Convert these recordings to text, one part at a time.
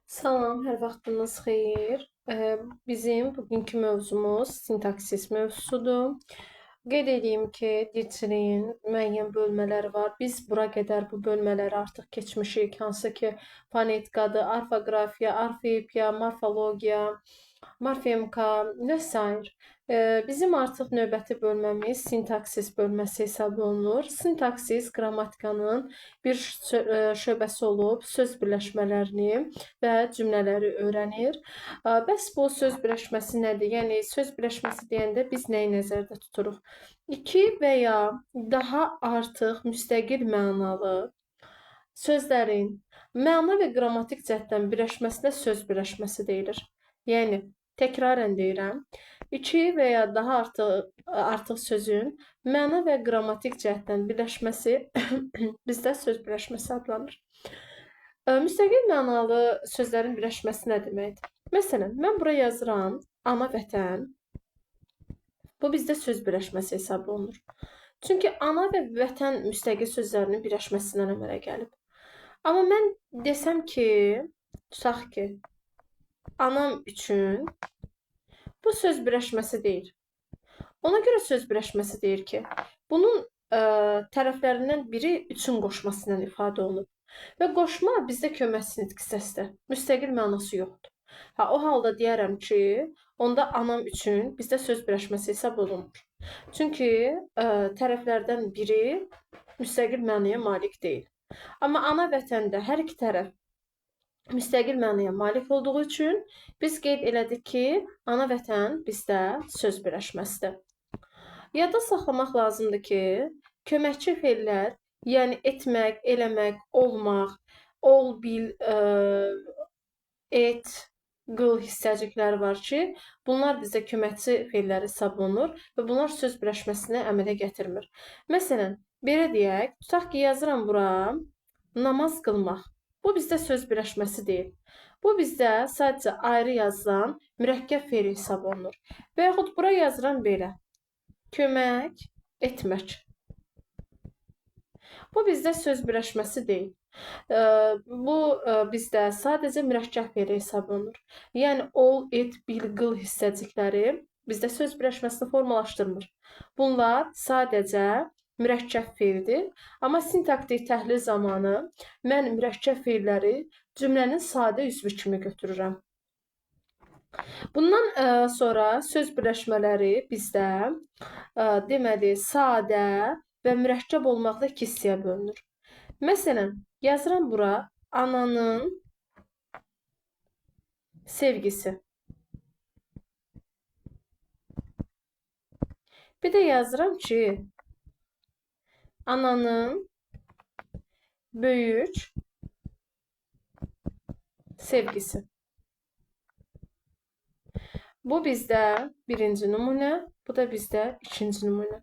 Salam, hər vaxtınız xeyir. Bizim bugünkü mövzumuz sintaksis mövzusudur. Qeyd edeyim ki, dilçiliyin müəyyən bölmələri var. Biz bura qədər bu bölmələri artıq keçmişik, hansı ki, fonetikadır, orfoqrafiya, orfoepiya, morfologiya, morfemika və s. Bizim artıq növbəti bölməmiz sintaksis bölməsi hesab olunur. Sintaksis qrammatikanın bir şöbəsi olub, söz birləşmələrini və cümlələri öyrənir. Bəs bu söz birləşməsi nədir? Yəni söz birləşməsi deyəndə biz nəyi nəzərdə tuturuq? İki və ya daha artıq müstəqil mənalı sözlərin məna və qrammatik cəhətdən birləşməsinə söz birləşməsi deyilir. Yəni təkrarən deyirəm. İki və ya daha artıq sözün məna və qrammatik cəhətdən birləşməsi bizdə söz birləşməsi adlanır. Müstəqil mənalı sözlərin birləşməsi nə deməkdir? Məsələn, mən bura yazıram ana vətən. Bu bizdə söz birləşməsi hesab olunur. Çünki ana və vətən müstəqil sözlərinin birləşməsindən əmələ gəlib. Amma mən desəm ki, tutaq ki, anam üçün bu söz birləşməsi deyil. Ona görə söz birləşməsi deyir ki, bunun tərəflərindən biri üçün qoşması ilə ifadə olunub. Və qoşma bizdə köməkçi nitq hissəsidir. Müstəqil mənası yoxdur. O halda deyərəm ki, onda anam üçün bizdə söz birləşməsi hesab olunmur. Çünki tərəflərdən biri müstəqil mənaya malik deyil. Amma ana vətəndə hər iki tərəf müstəqil mənaya malik olduğu üçün biz qeyd elədik ki, ana vətən bizdə söz birləşməsidir. Yadda saxlamaq lazımdır ki, köməkçi fe'llər, yəni etmək, eləmək, olmaq, ol, bil, et, qıl hissəcikləri var ki, bunlar bizdə köməkçi fe'llər hesab olunur və bunlar söz birləşməsinə əmələ gətirmir. Məsələn, belə deyək, tutaq ki, yazıram bura namaz qılmaq. Bu bizdə söz birləşməsi deyil. Bu bizdə sadəcə ayrı yazılan mürəkkəb fe'l hesab olunur. Və yaxud bura yazıram belə. Kömək etmək. Bu bizdə söz birləşməsi deyil. Bu bizdə sadəcə mürəkkəb fe'l hesab olunur. Yəni ol, et, bil, qıl hissəcikləri bizdə söz birləşməsini formalaşdırmır. Bunlar sadəcə mürəkkəb fe'ldir. Amma sintaktik təhlil zamanı mən mürəkkəb fe'lləri cümlənin sadə üzvü kimi götürürəm. Bundan sonra söz birləşmələri bizdə deməli sadə və mürəkkəb olmaqda iki hissəyə bölünür. Məsələn, yazıram bura ananın sevgisi. Bir də yazıram ki, ananın böyük sevgisi. Bu bizdə birinci nümunə, bu da bizdə ikinci nümunə.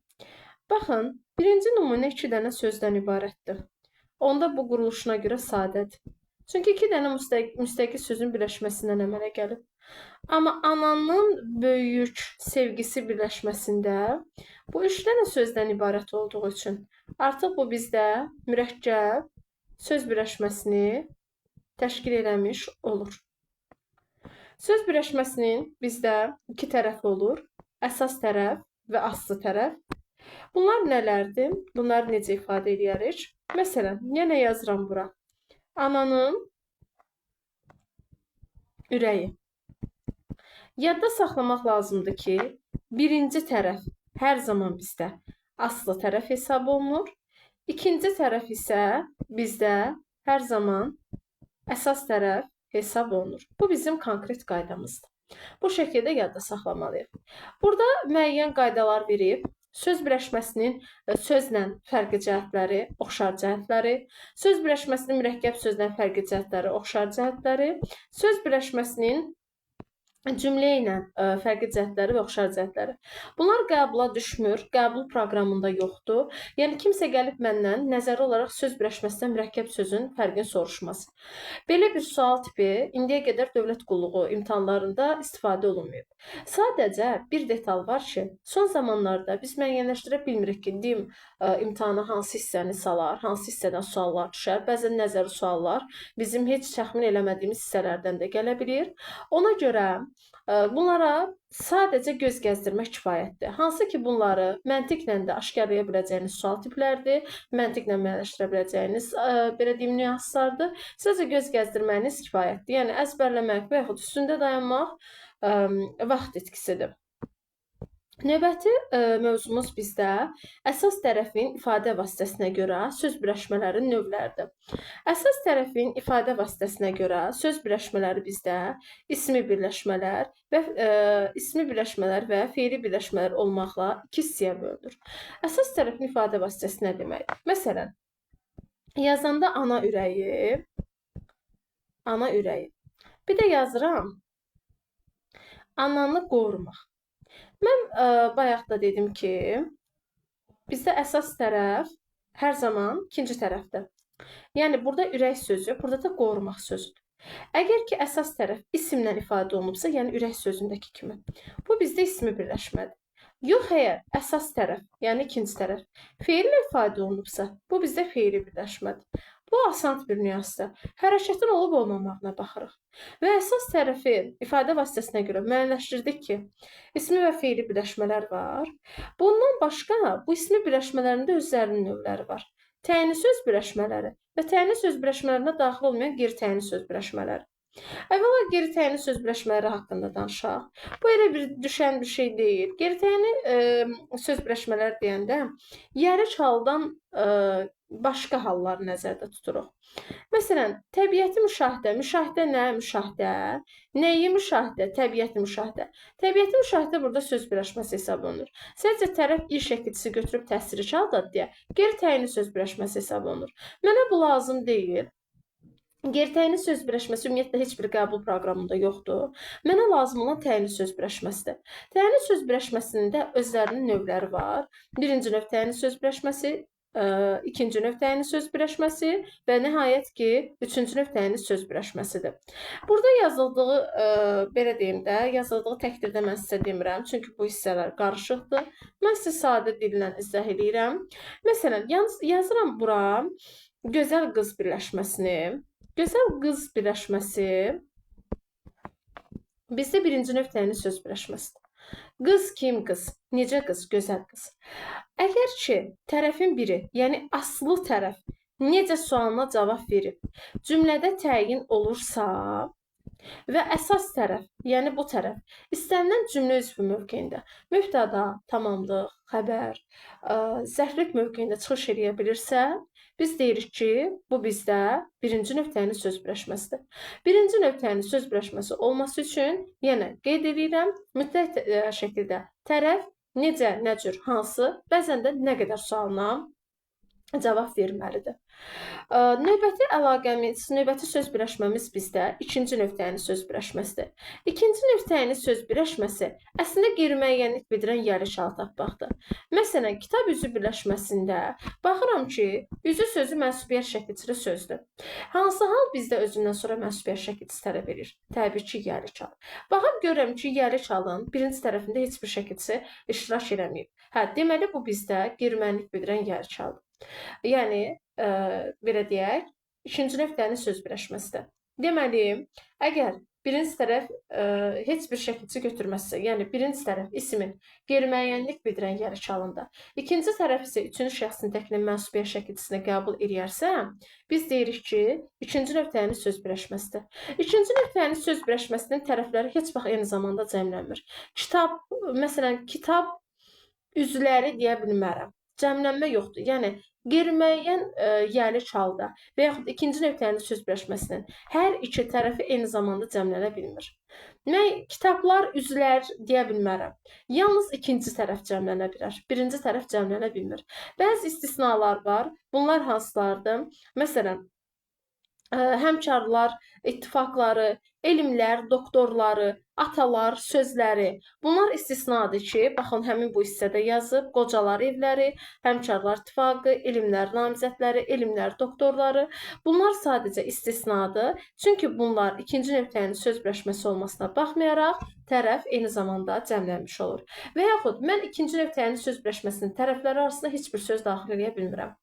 Baxın, birinci nümunə iki dənə sözdən ibarətdir. Onda bu quruluşuna görə sadədir. Çünki iki dənə müstəqil sözün birləşməsindən əmələ gəlib. Amma ananın böyük sevgisi birləşməsində bu üç dənə sözdən ibarət olduğu üçün artıq bu bizdə mürəkkəb söz birləşməsini təşkil eləmiş olur. Söz birləşməsinin bizdə iki tərəfi olur. Əsas tərəf və aslı tərəf. Bunlar nələrdir? Bunları necə ifadə edirik? Məsələn, yenə yazıram bura. Ananın ürəyi. Yadda saxlamaq lazımdır ki, birinci tərəf hər zaman bizdə aslı tərəf hesab olunur. İkinci tərəf isə bizdə hər zaman əsas tərəf hesab olunur. Bu bizim konkret qaydamızdır. Bu şəkildə yadda saxlamalıyıq. Burada müəyyən qaydalar verib, söz birləşməsinin sözlə fərqli cəhətləri, oxşar cəhətləri, söz birləşməsinin mürəkkəb sözlə fərqli cəhətləri, oxşar cəhətləri, söz birləşməsinin cümlə ilə fərqli cəhətləri və oxşar cəhətləri. Bunlar qəbula düşmür, qəbul proqramında yoxdur. Yəni kimsə gəlib məndən nəzəri olaraq söz birləşməsindən mürəkkəb sözün fərqini soruşmaz. Belə bir sual tipi indiyə qədər dövlət qulluğu imtahanlarında istifadə olunmayıb. Sadəcə bir detal var ki, son zamanlarda biz müəyyənləşdirə bilmirik ki, dil imtahana hansı hissəni salar, hansı hissədən suallar düşər. Bəzən nəzəri suallar bizim heç təxmin eləmədiyimiz hissələrdən də gələ bilir. Ona görə bunlara sadəcə göz gəzdirmək kifayətdir. Hansı ki, bunları məntiqlə də aşkarlaya biləcəyiniz sual tiplərdir, məntiqlə müəyyənləşdirə biləcəyiniz belə deyim nüanslardır. Sadəcə göz gəzdirməyiniz kifayətdir. Yəni əzbərləmək və yaxud üstündə dayanmaq vaxt itkisidir. Növbəti mövzumuz bizdə əsas tərəfin ifadə vasitəsinə görə söz birləşmələrinin növləridir. Əsas tərəfin ifadə vasitəsinə görə söz birləşmələri bizdə ismi birləşmələr və feili birləşmələr olmaqla iki hissəyə bölünür. Əsas tərəfin ifadə vasitəsi nə deməkdir? Məsələn, yazanda ana ürəyi, bir də yazıram ananı qorumaq. Mən bayaq da dedim ki, bizdə əsas tərəf hər zaman ikinci tərəfdir. Yəni burada ürək sözü, burada da qorumaq sözüdür. Əgər ki əsas tərəf isimlə ifadə olunubsa, yəni ürək sözündəki kimi, bu bizdə ismi birləşmədir. Yox, əgər əsas tərəf, yəni ikinci tərəf feillə ifadə olunubsa, bu bizdə feili birləşmədir. Bu asan bir nüansdır. Hərəkətin olub-olmamağına baxırıq. Və əsas tərəfin ifadə vasitəsinə görə müəyyənləşdirdik ki, ismi və feili birləşmələr var. Bundan başqa bu ismi birləşmələrində özlərinin növləri var. Təyinli söz birləşmələri və təyinli söz birləşmələrinə daxil olmayan qeyri-təyinli söz birləşmələri. Əvvəla qeyri-təyinli söz birləşmələri haqqında danışaq. Bu elə bir düşən bir şey deyil. Qeyri-təyinli söz birləşmələri deyəndə yəriç haldan başqa halları nəzərdə tuturuq. Məsələn, təbiəti müşahidə. Müşahidə nə? Müşahidə. Nəyi müşahidə? Təbiəti müşahidə. Təbiəti müşahidə burada söz birləşməsi hesab olunur. Sadəcə tərəf il şəkilçisi götürüb təsviri çaldadı deyə qeyri-təyinli söz birləşməsi hesab olunur. Mənə bu lazım deyil. Qeyri-təyinli söz birləşməsi ümumiyyətlə heç bir qəbul proqramında yoxdur. Mənə lazım olan təyinli söz birləşməsidir. Təyinli söz birləşməsinin də özlərinin növləri var. Birinci növ təyinli söz birləşməsi, ikinci növ təyinli söz birləşməsi və nəhayət ki, üçüncü növ təyinli söz birləşməsidir. Burada yazıldığı, belə deyim də, yazıldığı təqdirdə mən sizə demirəm, çünki bu hissələr qarışıqdır. Mən sizə sadə dillə izah edirəm. Məsələn, yazıram bura gözəl qız birləşməsini. Gözəl qız birləşməsi bizdə birinci növ təyinli söz birləşməsidir. Qız kim qız? Necə qız? Gözəl qız. Əgər ki, tərəfin biri, yəni aslı tərəf necə sualına cavab verib, cümlədə təyin olursa və əsas tərəf, yəni bu tərəf, istənilən cümlə üzvü mövqeyində, mübtəda, tamamlıq, xəbər, zərflik mövqeyində çıxış edə bilirsə, biz deyirik ki, bu bizdə birinci növ təyinli söz birləşməsidir. Birinci növ təyinli söz birləşməsi olması üçün, yenə qeyd edirəm, mütləq şəkildə tərəf necə, nə cür, hansı, bəzən də nə qədər sualına cavab verməlidir. Növbəti söz birləşməmiz bizdə ikinci növ təyinli söz birləşməsidir. İkinci növ təyinli söz birləşməsi əslində qeyri-müəyyənlik bildirən yərişal tapmaqdır. Məsələn, kitab üzü birləşməsində baxıram ki, üzü sözü mənsubiyyət şəkilçili sözdür. Hansı hal bizdə özündən sonra mənsubiyyət şəkilçisi tələb edir? Təbii ki, yərişal. Baxıb görürəm ki, yərişalın birinci tərəfində heç bir şəkilçisi iştirak eləməyib. Deməli, bu bizdə qeyri-müəyyənlik bildirən yərişaldır. Yəni, belə deyək, ikinci növ təyinli söz birləşməsidir. Deməli, əgər birinci tərəf heç bir şəkilçi götürməzsə, yəni birinci tərəf ismin qeyri-müəyyənlik bildirən yərişalında, ikinci tərəf isə üçüncü şəxsin təklinin mənsubiyyət şəkilçisini qəbul edərsə, biz deyirik ki, ikinci növ təyinli söz birləşməsidir. İkinci növ təyinli söz birləşməsinin tərəfləri heç vaxt eyni zamanda cəmlənmir. Məsələn, kitab üzvləri deyə bilmərəm. Cəmlənmə yoxdur. Yəni, qeyri-müəyyən yəriç halda və yaxud ikinci növ təyinli söz birləşməsinin hər iki tərəfi eyni zamanda cəmlənə bilmir. Mən kitablar, üzvlər deyə bilmərəm. Yalnız ikinci tərəf cəmlənə bilər. Birinci tərəf cəmlənə bilmir. Bəzi istisnalar var. Bunlar hansılardır? Məsələn, həmkarlar, ittifaqları, elmlər, doktorları, atalar, sözləri. Bunlar istisnadır ki, baxın həmin bu hissədə yazıb qocalar evləri, həmkarlar ittifaqı, elmlər namizədləri, elmlər doktorları. Bunlar sadəcə istisnadır. Çünki bunlar ikinci nöqtənin söz birləşməsi olmasına baxmayaraq tərəf eyni zamanda cəmlənmiş olur. Və yaxud mən ikinci nöqtənin söz birləşməsinin tərəfləri arasında heç bir söz daxil edə bilmirəm.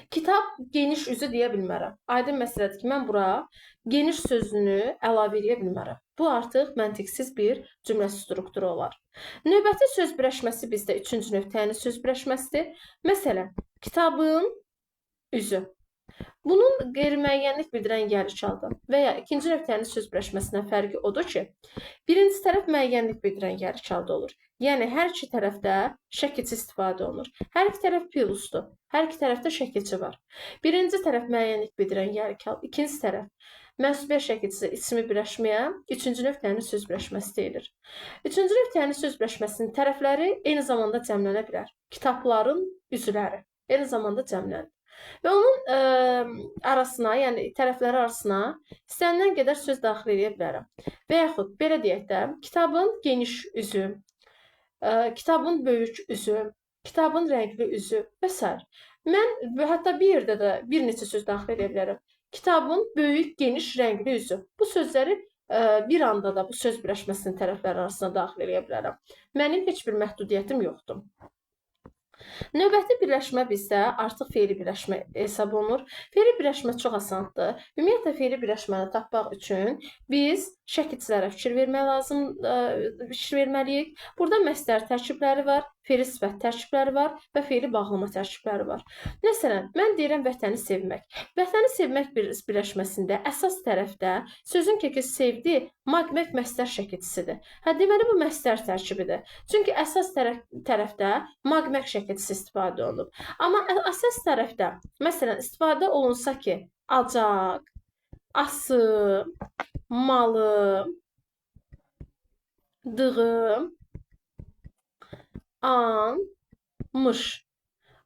Kitab geniş üzü deyə bilmərəm. Aydın məsələdir ki, mən bura geniş sözünü əlavə edə bilmərəm. Bu artıq məntiqsiz bir cümlə strukturu olar. Növbəti söz birləşməsi bizdə üçüncü nöqtənin söz birləşməsidir. Məsələn, kitabın üzü. Bunun qeyri-müəyyənlik bildirən gəlişaldır və ya ikinci nöqtənin söz birləşməsindən fərqi odur ki, birinci tərəf müəyyənlik bildirən gəlişalda olur. Yəni, hər iki tərəfdə şəkilçi istifadə olunur. Hər iki tərəf plusdur. Hər iki tərəfdə şəkilçi var. Birinci tərəf müəyyənlik bildirən gəlişal, ikinci tərəf mənsubiyyət şəkilçisi ismi birləşməyə üçüncü nöqtənin söz birləşməsi deyilir. Üçüncü nöqtənin söz birləşməsinin tərəfləri eyni zamanda cəmlənə bilər. Kitabların üzvləri eyni zamanda cəmlənir. Və onun arasına, yəni tərəfləri arasına istənilən qədər söz daxil edə bilərəm. Və yaxud belə deyək də, kitabın geniş üzü, kitabın böyük üzü, kitabın rəngli üzü və s. Mən hətta bir yerdə də bir neçə söz daxil edə bilərəm. Kitabın böyük, geniş, rəngli üzü. Bu sözləri bir anda da bu söz birləşməsinin tərəfləri arasına daxil edə bilərəm. Mənim heç bir məhdudiyyətim yoxdur. Növbəti birləşmə bizdə artıq fe'li birləşmə hesab olunur. Fe'li birləşmə çox asandır. Ümumiyyətlə fe'li birləşməni tapmaq üçün biz şəkilçilərə fikir verməliyik. Burada məsdər tərkibləri var, fe'li sifət tərkibləri var və fe'li bağlama tərkibləri var. Məsələn, mən deyirəm vətəni sevmək. Vətəni sevmək birləşməsində əsas tərəfdə sözün kökü sevdi, magmək məsdər şəkilçisidir. Deməli, bu məsdər tərkibidir. Çünki əsas tərəfdə magmək şəkilçisi istifadə olunub. Amma əsas tərəfdə, məsələn, istifadə olunsa ki, acaq, ası, malı, dığı, an, mış.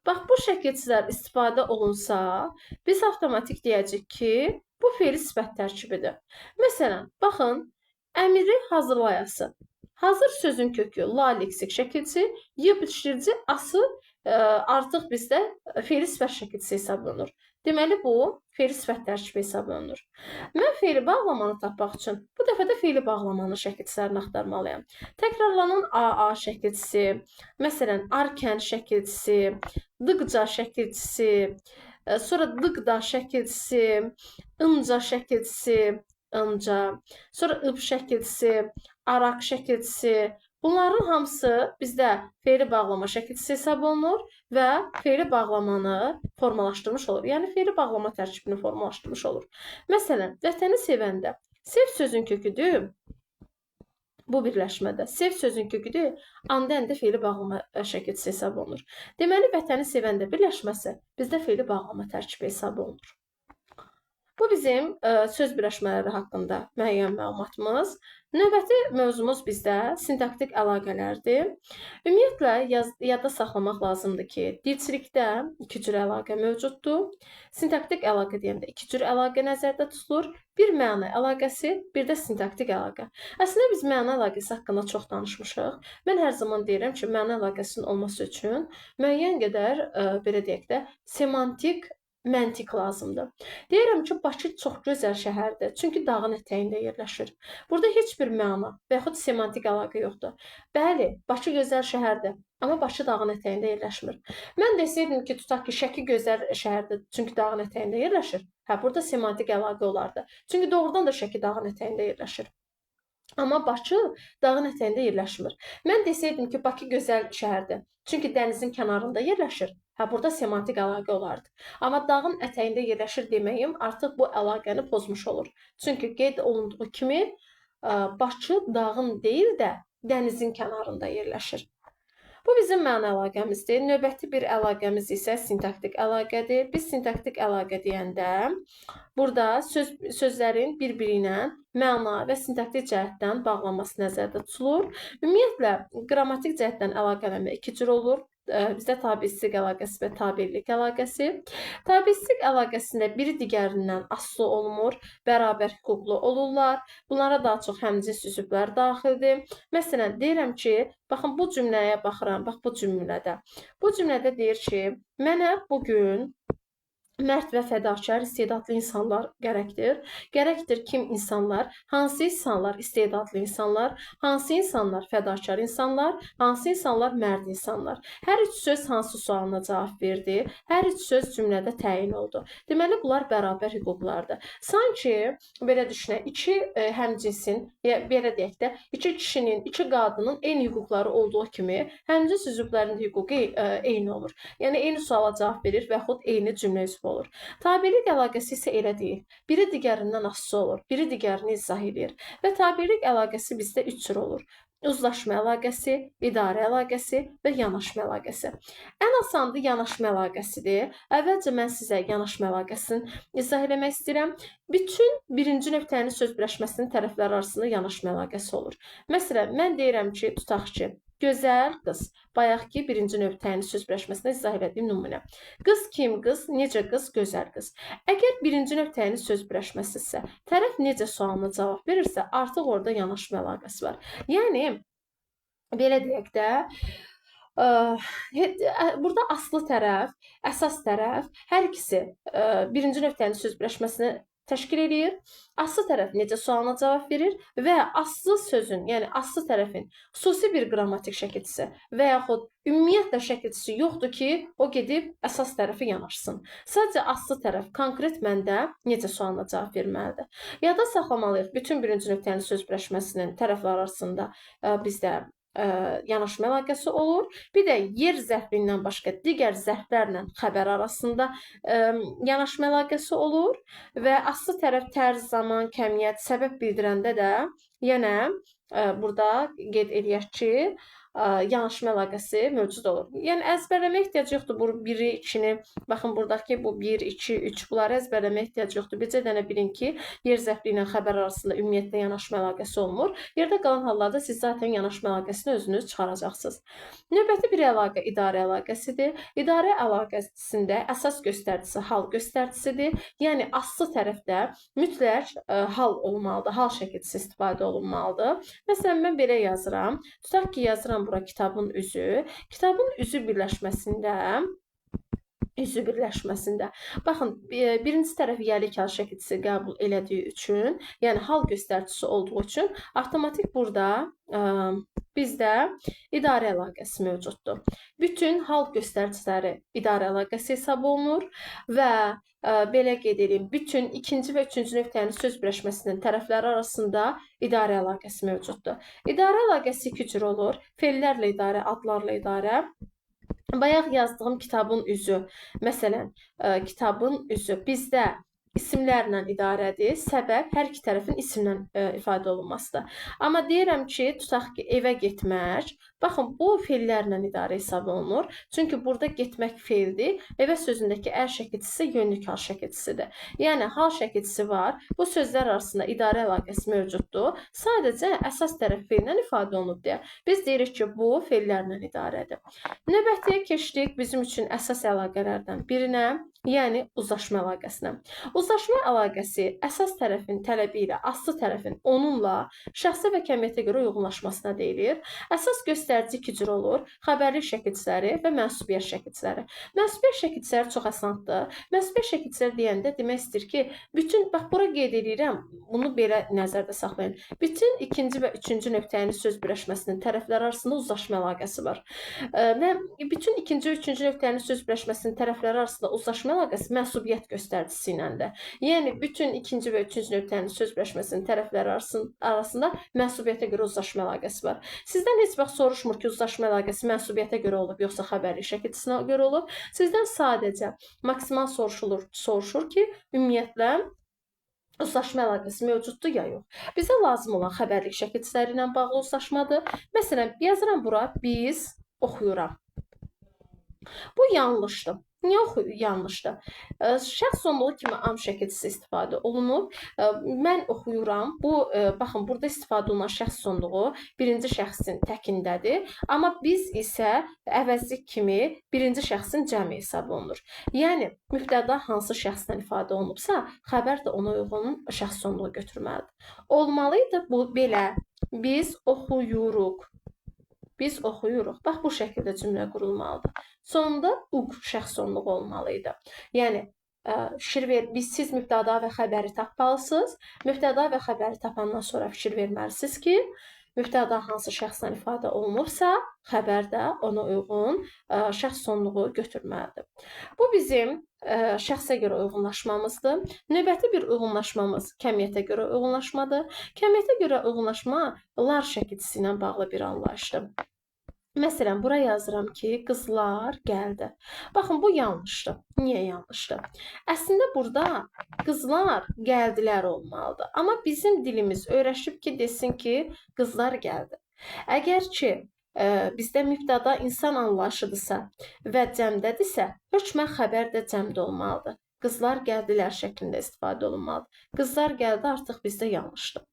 Bax, bu şəkilçilər istifadə olunsa, biz avtomatik deyəcək ki, bu fe'li sifət tərkibidir. Məsələn, baxın, əmri hazırlayası. Hazır sözün kökü la leksik şəkilçi, y bitişdirici ası artıq bizdə fe'li sifət şəkilçisi hesablanır. Deməli, bu fe'li sifət tərkibi hesablanır. Mən fe'li bağlamanı tapmaq üçün bu dəfə də fe'li bağlamanın şəkilçilərini axtarmalıyam. Təkrarlanan AA şəkilçisi, məsələn, arkən şəkilçisi, dıqca şəkilçisi, sonra dıqda şəkilçisi, ınca şəkilçisi, ınca, sonra ıb şəkilçisi, araq şəkilçisi. Bunların hamısı bizdə fe'li bağlama şəkilçisi hesab olunur və fe'li bağlamanı formalaşdırmış olur. Yəni, fe'li bağlama tərkibini formalaşdırmış olur. Məsələn, vətəni sevəndə sev sözün köküdür. Bu birləşmədə sev sözün köküdür, andəndə fe'li bağlama şəkilçisi hesab olunur. Deməli, vətəni sevəndə birləşməsi bizdə fe'li bağlama tərkibi hesab olunur. Bu bizim söz birləşmələri haqqında müəyyən məlumatımız. Növbəti mövzumuz bizdə sintaktik əlaqələrdir. Ümumiyyətlə, yadda saxlamaq lazımdır ki, dilçilikdə iki cür əlaqə mövcuddur. Sintaktik əlaqə deyəndə iki cür əlaqə nəzərdə tutulur. Bir məna əlaqəsi, bir də sintaktik əlaqə. Əslində, biz məna əlaqəsi haqqında çox danışmışıq. Mən hər zaman deyirəm ki, məna əlaqəsinin olması üçün müəyyən qədər, belə deyək də, semantik məntiq lazımdır. Deyirəm ki, Bakı çox gözəl şəhərdir, çünki dağın ətəyində yerləşir. Burada heç bir məna və yaxud semantik əlaqə yoxdur. Bəli, Bakı gözəl şəhərdir, amma Bakı dağın ətəyində yerləşmir. Mən desəydim ki, tutaq ki, Şəki gözəl şəhərdir, çünki dağın ətəyində yerləşir. Burada semantik əlaqə olardı. Çünki doğrudan da Şəki dağın ətəyində yerləşir. Amma Bakı dağın ətəyində yerləşmir. Mən desəydim ki, Bakı gözəl şəhərdir, çünki dənizin kənarında yerləşir. Burada semantik əlaqə olardı. Amma dağın ətəyində yerləşir deməyim artıq bu əlaqəni pozmuş olur. Çünki qeyd olunduğu kimi Bakı dağın deyil də dənizin kənarında yerləşir. Bu bizim məna əlaqəmizdir. Növbəti bir əlaqəmiz isə sintaktik əlaqədir. Biz sintaktik əlaqə deyəndə burada sözlərin bir-biri ilə məna və sintaktik cəhətdən bağlanması nəzərdə tutulur. Ümumiyyətlə, qrammatik cəhətdən əlaqələnmə iki cür olur. bizdə tabiçilik əlaqəsi və tabirlik əlaqəsi. Tabiçilik əlaqəsində biri digərindən asılı olmur, bərabər hüquqlu olurlar. Bunlara daha çox həmcins üzvlər daxildir. Məsələn, deyirəm ki, baxın bu cümləyə baxıram, bax bu cümlədə. Bu cümlədə deyir ki, mənə bu gün mərd və fədakar, istedadlı insanlar gərəkdir. Gərəkdir kim insanlar? Hansı insanlar istedadlı insanlar? Hansı insanlar fədakar insanlar? Hansı insanlar mərd insanlar? Hər üç söz hansı sualına cavab verdi? Hər üç söz cümlədə təyin oldu. Deməli, bunlar bərabər hüquqlardır. Sanki, belə düşünək, iki həmcinsin, belə deyək də, iki kişinin, iki qadının eyni hüquqları olduğu kimi, həmcins üzvlərinin hüququ eyni olur. Yəni, eyni suala cavab verir və yaxud eyni cümlə üzvü olur. Tabirlik əlaqəsi isə elə deyil. Biri digərindən asılı olur, biri digərini izah edir. Və tabirlik əlaqəsi bizdə üç cür olur. Uzlaşma əlaqəsi, idarə əlaqəsi və yanaşma əlaqəsi. Ən asanı yanaşma əlaqəsidir. Əvvəlcə mən sizə yanaşma əlaqəsini izah etmək istəyirəm. Bütün birinci nöqtənin söz birləşməsinin tərəfləri arasında yanaşma əlaqəsi olur. Məsələn, mən deyirəm ki, tutaq ki, gözəl qız. Bayaqki birinci nöqtənin söz birləşməsində izah etdiyim nümunə. Qız kim qız? Necə qız? Gözəl qız. Əgər birinci nöqtənin söz birləşməsidirsə, tərəf necə sualına cavab verirsə, artıq orada yanaşma əlaqəsi var. Yəni, belə deyək də, burada aslı tərəf, əsas tərəf, hər ikisi birinci nöqtənin söz birləşməsini təşkil edir. Aslı tərəf necə sualına cavab verir və aslı sözün, yəni aslı tərəfin xüsusi bir qrammatik şəkilçisi və yaxud ümumiyyətlə şəkilçisi yoxdur ki, o gedib əsas tərəfi yanaşsın. Sadəcə aslı tərəf konkret məndə necə sualına cavab verməlidir. Yada saxlamalıyıq, bütün birinci nöqtənin söz birləşməsinin tərəfləri arasında bizdə yanaşma əlaqəsi olur. Bir də yer zərfindən başqa digər zərflərlə xəbər arasında yanaşma əlaqəsi olur və aslı tərəf tərz, zaman, kəmiyyət, səbəb bildirəndə də yenə burada qeyd eləyək ki, yanaşma əlaqəsi mövcud olur. Yəni, əzbərləmə ehtiyac yoxdur. Bu 1-i, 2-ni, baxın, buradakı bu 1, 2, 3, bunları əzbərləmə ehtiyac yoxdur. Bircə dənə bilin ki, yer zərfliyi ilə xəbər arasında ümumiyyətlə yanaşma əlaqəsi olmur. Yerdə qalan hallarda siz zaten yanaşma əlaqəsini özünüz çıxaracaqsınız. Növbəti bir əlaqə idarə əlaqəsidir. İdarə əlaqəsində əsas göstəricisi hal göstəricisidir. Yəni, aslı tərəfdə mütləq hal olmalıdır, hal şəkilçisi istifadə olunmalıdır. Məsələn, mən belə yazıram. Tutaq ki, yazıram bura kitabın üzü. Kitabın üzü birləşməsində. Baxın, birinci tərəf yəlik hal şəkilçisi qəbul elədiyi üçün, yəni hal göstəricisi olduğu üçün, avtomatik burada bizdə idarə əlaqəsi mövcuddur. Bütün hal göstəriciləri idarə əlaqəsi hesab olunur və belə qeyd edeyim, bütün ikinci və üçüncü nöqtənin söz birləşməsinin tərəfləri arasında idarə əlaqəsi mövcuddur. İdarə əlaqəsi iki cür olur. Fellərlə idarə, adlarla idarə. Bayaq yazdığım kitabın üzü, məsələn, kitabın üzü bizdə isimlərlə idarədir. Səbəb hər iki tərəfin isimlə ifadə olunmasıdır. Amma deyirəm ki, tutaq ki, evə getmək. Baxın, bu feillərlə idarə hesab olunur. Çünki burada getmək feildir. Evə sözündəki əl şəkilçisi yönlük hal şəkilçisidir. Yəni, hal şəkilçisi var. Bu sözlər arasında idarə əlaqəsi mövcuddur. Sadəcə əsas tərəf feillə ifadə olunub deyə. Biz deyirik ki, bu feillərlə idarədir. Növbətiyə keçdik bizim üçün əsas əlaqələrdən birinə, yəni uzlaşma əlaqəsinə. Uzlaşma əlaqəsi əsas tərəfin tələbi ilə aslı tərəfin onunla şəxsə və kəmiyyətə görə uyğunlaşmasına deyilir. Əsas göstərici iki cür olur. Xəbərlik şəkilçiləri və mənsubiyyət şəkilçiləri. Mənsubiyyət şəkilçiləri çox asandır. Mənsubiyyət şəkilçiləri deyəndə demək istəyir ki, bütün, bax, bura qeyd edirəm, bunu belə nəzərdə saxlayın. Bütün ikinci və üçüncü nöqtənin söz birləşməsinin tərəfləri arasında uzlaşma əlaqəsi var. Və bütün ikinci və üçüncü nöqtənin söz birləşməsinin tərəfləri arasında uzlaşma əlaqəsi mənsubiyyət göstəricisi iləndir. Yəni, bütün ikinci və üçüncü nöqtənin söz birləşməsinin tərəfləri arasında mənsubiyyətə görə uzlaşma əlaqəsi var. Sizdən heç vaxt soruşmur ki, uzlaşma əlaqəsi mənsubiyyətə görə olub, yoxsa xəbərlik şəkilçisinə görə olub. Sizdən sadəcə maksimal soruşur ki, ümumiyyətlə uzlaşma əlaqəsi mövcuddur ya yox. Bizə lazım olan xəbərlik şəkilçiləri ilə bağlı uzlaşmadır. Məsələn, yazıram bura, biz oxuyuram. Bu yanlışdır. Yox, yanlışdır. Şəxs sonluğu kimi am şəkilçisi istifadə olunub. Mən oxuyuram. Bu, baxın, burada istifadə olunan şəxs sonluğu birinci şəxsin təkindədir. Amma biz isə əvəzlik kimi birinci şəxsin cəmi hesab olunur. Yəni, mübtəda hansı şəxsdən ifadə olunubsa, xəbər də ona uyğun şəxs sonluğu götürməlidir. Olmalıydı bu belə. Biz oxuyuruq. Biz oxuyuruq. Bax, bu şəkildə cümlə qurulmalıdır. Sonunda uq şəxs sonluğu olmalıydı. Yəni, siz mübtəda və xəbəri tapmalısınız. Mübtəda və xəbəri tapandan sonra fikir verməlisiniz ki, mübtəda hansı şəxsdən ifadə olunubsa, xəbər də ona uyğun şəxs sonluğu götürməlidir. Bu bizim şəxsə görə uyğunlaşmamızdır. Növbəti bir uyğunlaşmamız kəmiyyətə görə uyğunlaşmadır. Kəmiyyətə görə uyğunlaşma lar şəkilçisi ilə bağlı bir anlayışdır. Məsələn, bura yazıram ki, qızlar gəldi. Baxın, bu yanlışdır. Niyə yanlışdır? Əslində burada qızlar gəldilər olmalıdır. Amma bizim dilimiz öyrəşib ki, desin ki, qızlar gəldi. Əgər ki, bizdə mübtəda insan anlayışıdırsa və cəmdədirsə, hökmən xəbər də cəmdə olmalıdır. Qızlar gəldilər şəklində istifadə olunmalıdır. Qızlar gəldi artıq bizdə yanlışdır.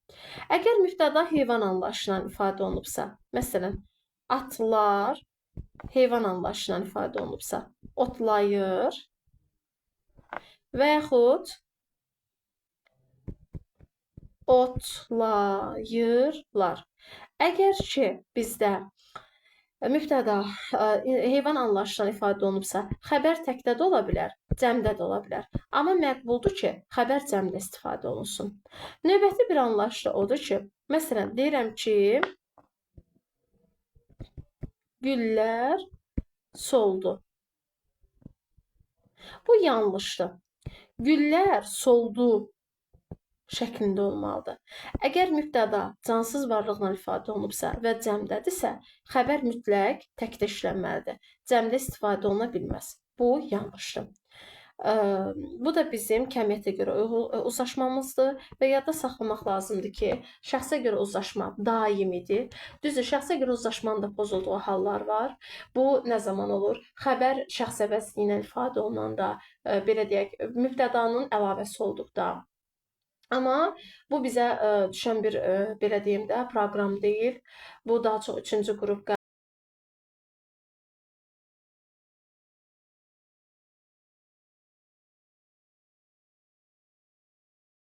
Əgər mübtəda heyvan anlayışla ifadə olunubsa, məsələn, atlar heyvan anlayışla ifadə olunubsa, otlayır və yaxud otlayırlar. Əgər ki, bizdə mübtəda heyvan anlayışla ifadə olunubsa, xəbər təkdə də ola bilər, cəmdə də ola bilər. Amma məqbuldur ki, xəbər cəmdə istifadə olunsun. Növbəti bir anlayış da odur ki, məsələn, deyirəm ki, güllər soldu. Bu yanlışdır. Güllər soldu şəklində olmalıdır. Əgər mübtəda cansız varlıqla ifadə olunubsa və cəmdədirsə, xəbər mütləq təkdə işlənməlidir. Cəmdə istifadə oluna bilməz. Bu yanlışdır. Bu da bizim kəmiyyətə görə uzlaşmamızdır və yadda saxlamaq lazımdır ki, şəxsə görə uzlaşma daimidir. Düzdür, şəxsə görə uzlaşmanın da pozulduğu hallar var. Bu nə zaman olur? Xəbər şəxs əvəzliyi ilə ifadə olunanda, belə deyək, mübtədanın əlavəsi olduqda. Amma bu bizə düşən bir, belə deyim də, proqram deyil. Bu daha çox üçüncü qrup